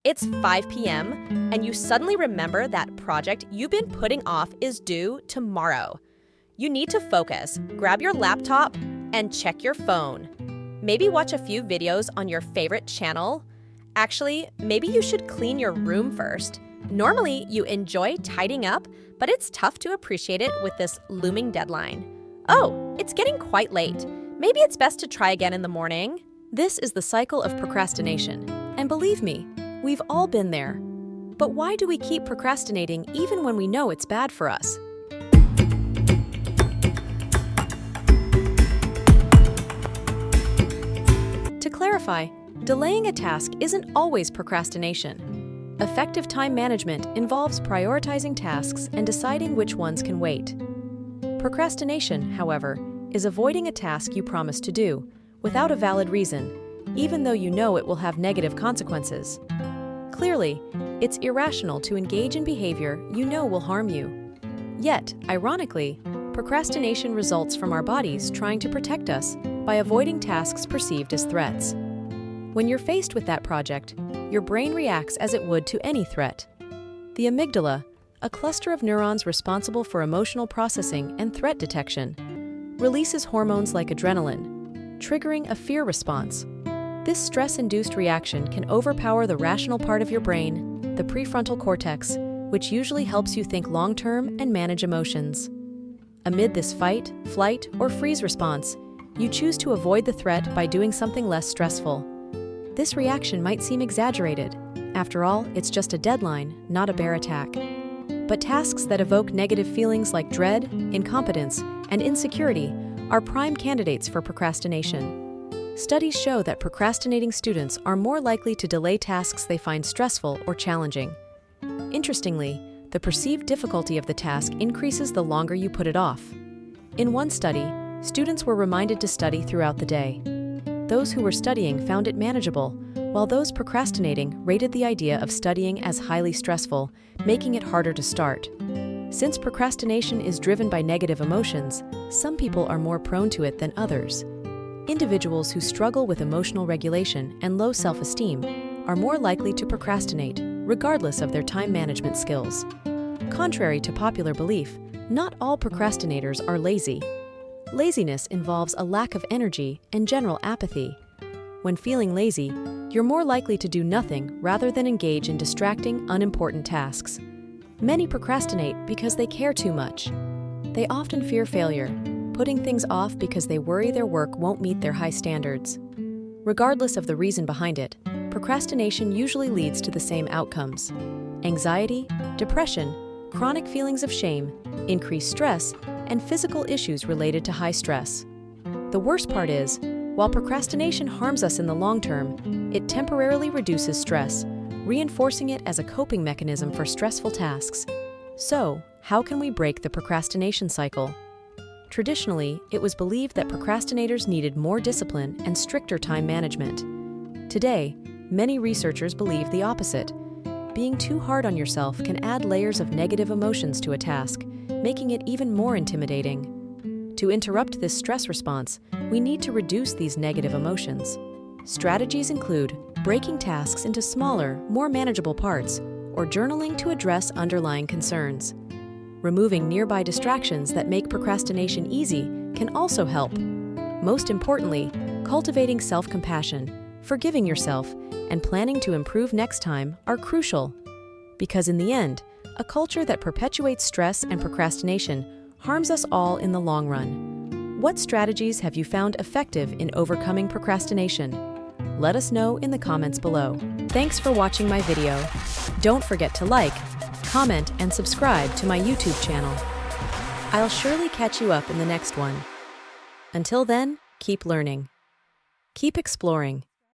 It's 5 p.m., and you suddenly remember that project you've been putting off is due tomorrow. You need to focus, grab your laptop, and check your phone. Maybe watch a few videos on your favorite channel. Actually, maybe you should clean your room first. Normally, you enjoy tidying up, but it's tough to appreciate it with this looming deadline. Oh, it's getting quite late. Maybe it's best to try again in the morning. This is the cycle of procrastination. And believe me, we've all been there. But why do we keep procrastinating even when we know it's bad for us? To clarify, delaying a task isn't always procrastination. Effective time management involves prioritizing tasks and deciding which ones can wait. Procrastination, however, is avoiding a task you promised to do without a valid reason, even though you know it will have negative consequences. Clearly, it's irrational to engage in behavior you know will harm you. Yet, ironically, procrastination results from our bodies trying to protect us by avoiding tasks perceived as threats. When you're faced with that project, your brain reacts as it would to any threat. The amygdala, a cluster of neurons responsible for emotional processing and threat detection, releases hormones like adrenaline, triggering a fear response. This stress-induced reaction can overpower the rational part of your brain, the prefrontal cortex, which usually helps you think long-term and manage emotions. Amid this fight, flight, or freeze response, you choose to avoid the threat by doing something less stressful. This reaction might seem exaggerated. After all, it's just a deadline, not a bear attack. But tasks that evoke negative feelings like dread, incompetence, and insecurity are prime candidates for procrastination. Studies show that procrastinating students are more likely to delay tasks they find stressful or challenging. Interestingly, the perceived difficulty of the task increases the longer you put it off. In one study, students were reminded to study throughout the day. Those who were studying found it manageable, while those procrastinating rated the idea of studying as highly stressful, making it harder to start. Since procrastination is driven by negative emotions, some people are more prone to it than others. Individuals who struggle with emotional regulation and low self-esteem are more likely to procrastinate, regardless of their time management skills. Contrary to popular belief, not all procrastinators are lazy. Laziness involves a lack of energy and general apathy. When feeling lazy, you're more likely to do nothing rather than engage in distracting, unimportant tasks. Many procrastinate because they care too much. They often fear failure, putting things off because they worry their work won't meet their high standards. Regardless of the reason behind it, procrastination usually leads to the same outcomes: anxiety, depression, chronic feelings of shame, increased stress, and physical issues related to high stress. The worst part is, while procrastination harms us in the long term, it temporarily reduces stress, reinforcing it as a coping mechanism for stressful tasks. So, how can we break the procrastination cycle? Traditionally, it was believed that procrastinators needed more discipline and stricter time management. Today, many researchers believe the opposite. Being too hard on yourself can add layers of negative emotions to a task, making it even more intimidating. To interrupt this stress response, we need to reduce these negative emotions. Strategies include breaking tasks into smaller, more manageable parts, or journaling to address underlying concerns. Removing nearby distractions that make procrastination easy can also help. Most importantly, cultivating self-compassion, forgiving yourself, and planning to improve next time are crucial. Because in the end, a culture that perpetuates stress and procrastination harms us all in the long run. What strategies have you found effective in overcoming procrastination? Let us know in the comments below. Thanks for watching my video. Don't forget to like, comment, and subscribe to my YouTube channel. I'll surely catch you up in the next one. Until then, keep learning. Keep exploring.